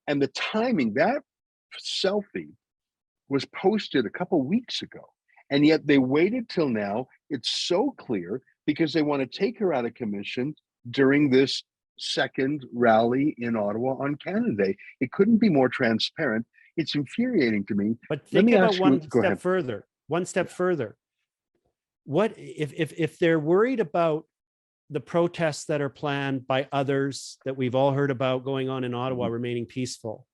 And the timing, that selfie was posted a couple weeks ago. And yet they waited till now. It's so clear because they want to take her out of commission during this second rally in Ottawa on Canada Day. It couldn't be more transparent. It's infuriating to me. But Let think me about ask you, one go step ahead. further. One step further. What if they're worried about the protests that are planned by others that we've all heard about going on in Ottawa remaining peaceful?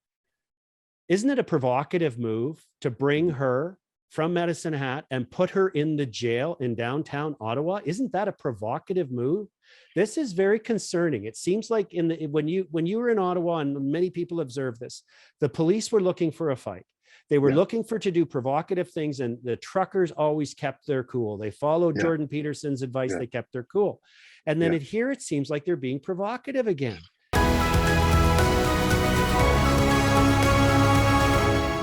Isn't it a provocative move to bring her from Medicine Hat and put her in the jail in downtown Ottawa? Isn't that a provocative move? This is very concerning. It seems like when you were in Ottawa, and many people observed this, the police were looking for a fight. They were looking to do provocative things, and the truckers always kept their cool. They followed Jordan Peterson's advice. They kept their cool. And then here it seems like they're being provocative again.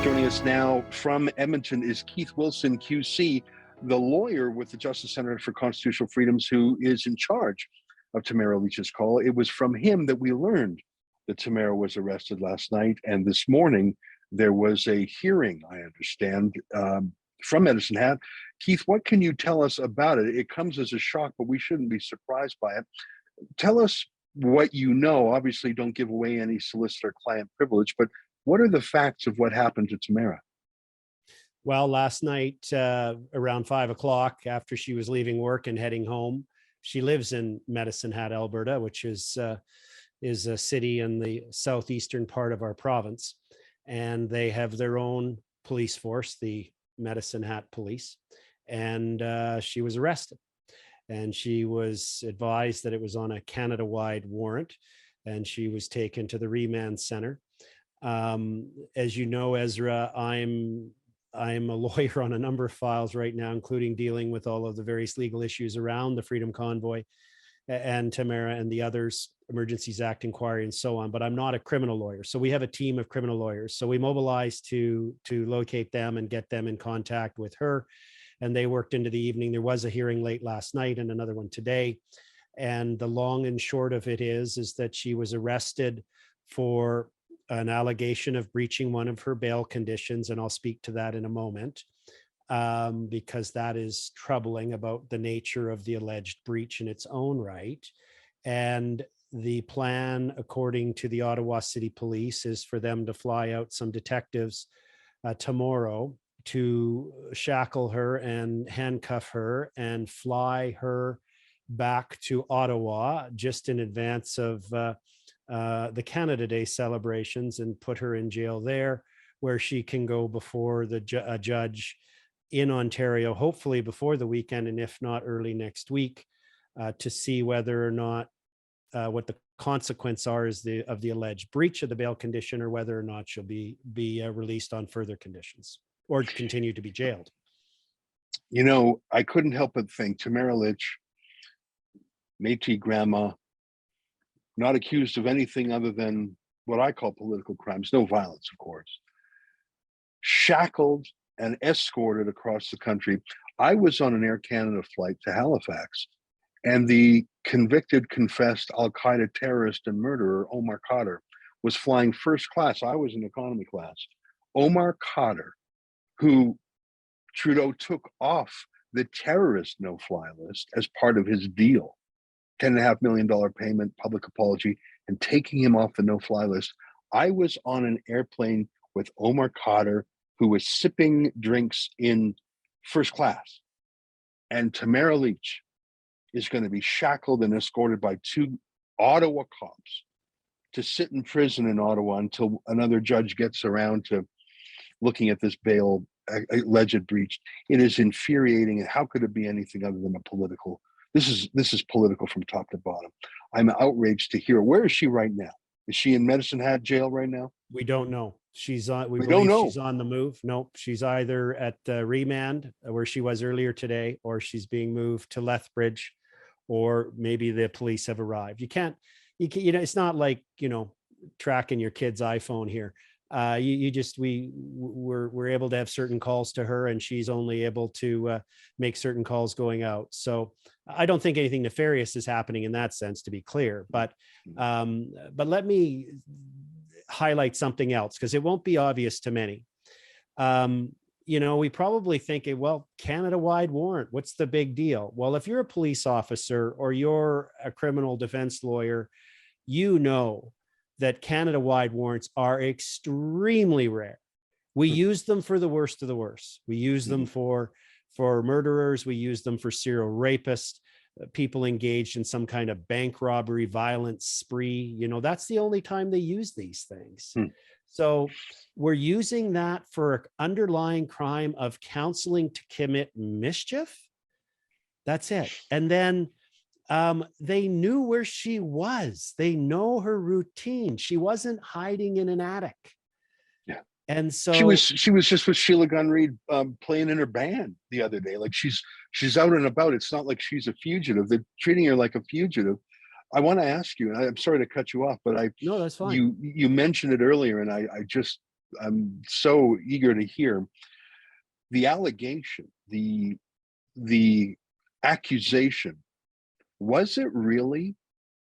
Joining us now from Edmonton is Keith Wilson, QC, the lawyer with the Justice Center for Constitutional Freedoms, who is in charge of Tamara Lich's call. It was from him that we learned that Tamara was arrested last night. And this morning, there was a hearing, I understand, from Medicine Hat. Keith, what can you tell us about it? It comes as a shock, but we shouldn't be surprised by it. Tell us what you know. Obviously, don't give away any solicitor-client privilege, but what are the facts of what happened to Tamara? Well, last night, around 5 o'clock, after she was leaving work and heading home, she lives in Medicine Hat, Alberta, which is a city in the southeastern part of our province. And they have their own police force, the Medicine Hat Police. And she was arrested. And she was advised that it was on a Canada-wide warrant. And she was taken to the remand center. As you know, Ezra, I'm a lawyer on a number of files right now, including dealing with all of the various legal issues around the Freedom Convoy and Tamara and the others, Emergencies Act inquiry and so on, but I'm not a criminal lawyer. So we have a team of criminal lawyers. So we mobilized to locate them and get them in contact with her. And they worked into the evening. There was a hearing late last night and another one today. And the long and short of it is that she was arrested for an allegation of breaching one of her bail conditions. And I'll speak to that in a moment, because that is troubling about the nature of the alleged breach in its own right. And the plan, according to the Ottawa City Police, is for them to fly out some detectives tomorrow to shackle her and handcuff her and fly her back to Ottawa just in advance of the Canada Day celebrations and put her in jail there, where she can go before the judge in Ontario, hopefully before the weekend, and if not early next week, to see whether or not what the consequence are of the alleged breach of the bail condition, or whether or not she'll be released on further conditions or continue to be jailed. You know, I couldn't help but think Tamara Lich, Métis grandma, not accused of anything other than what I call political crimes, no violence, of course, shackled and escorted across the country. I was on an Air Canada flight to Halifax, and the convicted, confessed Al-Qaeda terrorist and murderer, Omar Khadr, was flying first class. I was in economy class. Omar Khadr, who Trudeau took off the terrorist no-fly list as part of his deal, $10.5 million payment, public apology, and taking him off the no-fly list. I was on an airplane with Omar Khadr, who was sipping drinks in first class. And Tamara Lich is going to be shackled and escorted by 2 Ottawa cops to sit in prison in Ottawa until another judge gets around to looking at this bail alleged breach. It is infuriating. And how could it be anything other than a political? This is political from top to bottom. I'm outraged to hear. Where is she right now? Is she in Medicine Hat jail right now? We don't know. She's on. We don't believe know. She's on the move. Nope. She's either at remand, where she was earlier today, or she's being moved to Lethbridge, or maybe the police have arrived. You can't. It's not like tracking your kid's iPhone here. We're able to have certain calls to her, and she's only able to make certain calls going out. So I don't think anything nefarious is happening in that sense, to be clear. But let me. highlight something else because it won't be obvious to many. We probably think, well, Canada-wide warrant, what's the big deal? Well, if you're a police officer or you're a criminal defense lawyer, you know that Canada-wide warrants are extremely rare. We use them for the worst of the worst. We use them for murderers. We use them for serial rapists, people engaged in some kind of bank robbery, violence spree. That's the only time they use these things. So we're using that for an underlying crime of counseling to commit mischief. That's it. And then they knew where she was. They know her routine. She wasn't hiding in an attic. Yeah. And so she was just with Sheila Gunn Reid playing in her band the other day. Like she's out and about. It's not like she's a fugitive. They're treating her like a fugitive. I want to ask you, and I'm sorry to cut you off, but no, that's fine. You mentioned it earlier, and I'm so eager to hear the allegation, the accusation. Was it really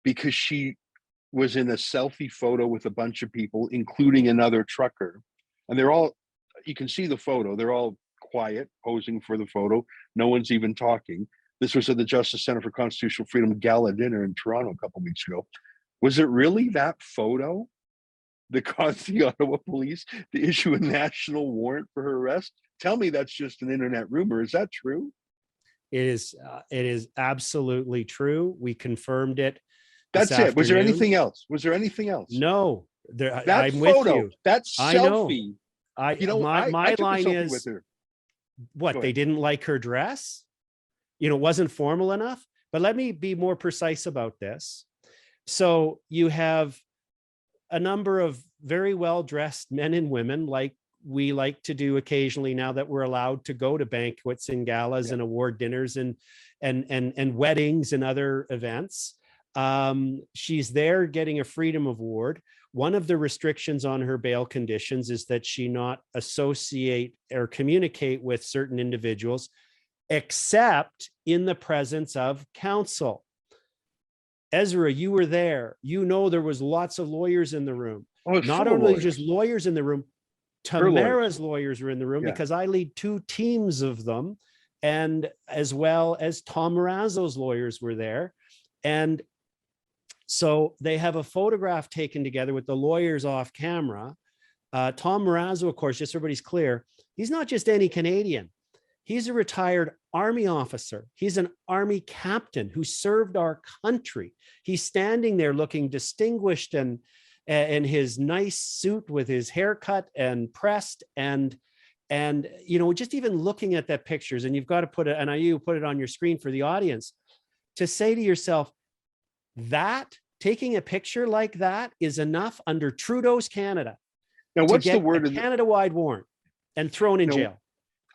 because she was in a selfie photo with a bunch of people, including another trucker, and you can see the photo, they're all quiet, posing for the photo. No one's even talking. This was at the Justice Center for Constitutional Freedom Gala dinner in Toronto a couple of weeks ago. Was it really that photo that caused the Ottawa police to issue a national warrant for her arrest? Tell me that's just an internet rumor. Is that true? It is absolutely true. We confirmed it. That's it. Was there anything else? No. That I'm photo, with you. that selfie. My line is, what, they didn't like her dress? Wasn't formal enough. But let me be more precise about this. So you have a number of very well-dressed men and women, like we like to do occasionally now that we're allowed to go to banquets and galas and award dinners and weddings and other events. She's there getting a Freedom Award. One of the restrictions on her bail conditions is that she not associate or communicate with certain individuals except in the presence of counsel. Ezra, you were there. There was lots of lawyers in the room. Not only just lawyers in the room, Tamara's lawyers were in the room because I lead two teams of them, and as well as Tom Marazzo's lawyers were there. And so they have a photograph taken together with the lawyers off camera. Tom Marazzo, of course, just so everybody's clear, he's not just any Canadian. He's a retired Army officer. He's an Army captain who served our country. He's standing there looking distinguished and in his nice suit with his haircut and pressed and just even looking at that pictures, and you've got to put it on your screen for the audience to say to yourself that taking a picture like that is enough under Trudeau's Canada. Now, what's the word of Canada-wide warrant and thrown in jail?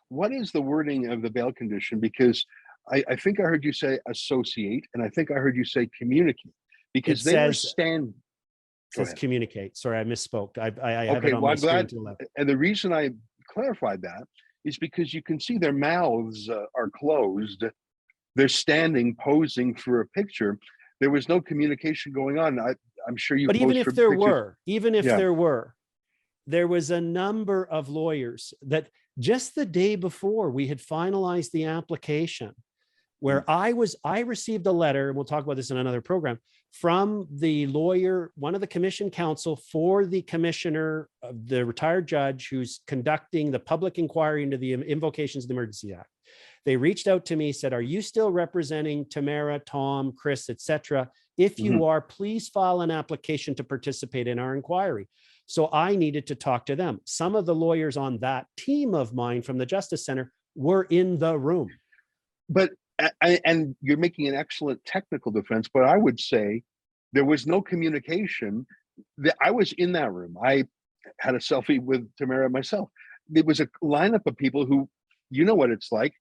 What is the wording of the bail condition? Because I think I heard you say associate, and I think I heard you say communicate, because they were stand. Says communicate. Sorry, I misspoke. I have it on my screen to the left. And the reason I clarified that is because you can see their mouths are closed. They're standing, posing for a picture. There was no communication going on. I'm sure you. But even if there were, there was a number of lawyers that just the day before we had finalized the application, where I received a letter, and we'll talk about this in another program, from the lawyer, one of the commission counsel for the commissioner, the retired judge who's conducting the public inquiry into the invocations of the Emergency Act. They reached out to me, said, "Are you still representing Tamara, Tom, Chris, etc.? If you are, please file an application to participate in our inquiry." So I needed to talk to them. Some of the lawyers on that team of mine from the Justice Center were in the room. But and you're making an excellent technical defense, but I would say there was no communication. I was in that room. I had a selfie with Tamara myself. There was a lineup of people who, you know what it's like.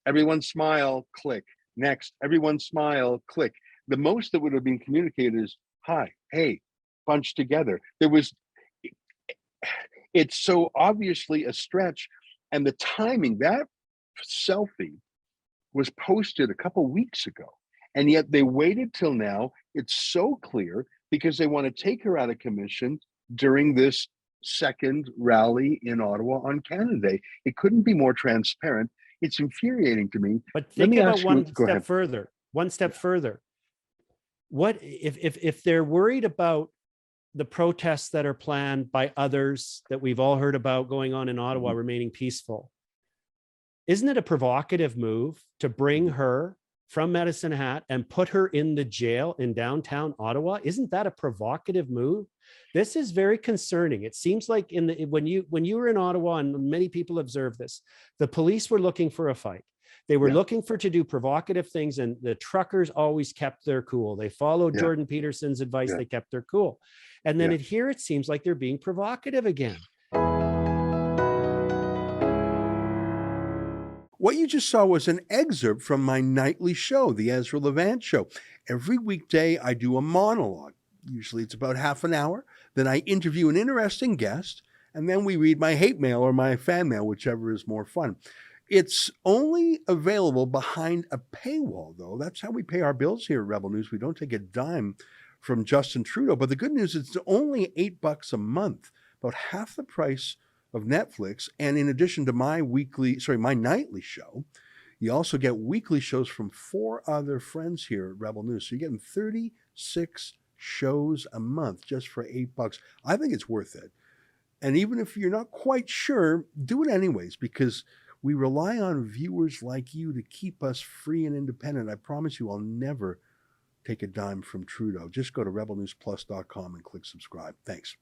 Everyone smile, click. Next, everyone smile, click. The most that would have been communicated is, hi, hey, bunched together. It's so obviously a stretch. And the timing, that selfie was posted a couple weeks ago. And yet they waited till now. It's so clear because they want to take her out of commission, during this second rally in Ottawa on Canada Day. It couldn't be more transparent. It's infuriating to me. But Let think me about ask you, one go step ahead. further, one step Yeah. further. What if they're worried about the protests that are planned by others that we've all heard about going on in Ottawa Mhm. remaining peaceful? Isn't it a provocative move to bring Mhm. her from Medicine Hat and put her in the jail in downtown Ottawa? Isn't that a provocative move? This is very concerning. It seems like when you were in Ottawa, and many people observed this, the police were looking for a fight. They were Yeah. looking to do provocative things, and the truckers always kept their cool. They followed Yeah. Jordan Peterson's advice. Yeah. They kept their cool. And then Yeah. here it seems like they're being provocative again. What you just saw was an excerpt from my nightly show, the Ezra Levant Show. Every weekday, I do a monologue. Usually it's about half an hour. Then I interview an interesting guest, and then we read my hate mail or my fan mail, whichever is more fun. It's only available behind a paywall, though. That's how we pay our bills here at Rebel News. We don't take a dime from Justin Trudeau. But the good news is it's only $8 a month, about half the price of Netflix. And in addition to my nightly show, you also get weekly shows from 4 other friends here at Rebel News. So you're getting 36 shows a month just for $8. I think it's worth it. And even if you're not quite sure, do it anyways, because we rely on viewers like you to keep us free and independent. I promise you I'll never take a dime from Trudeau. Just go to rebelnewsplus.com and click subscribe. Thanks.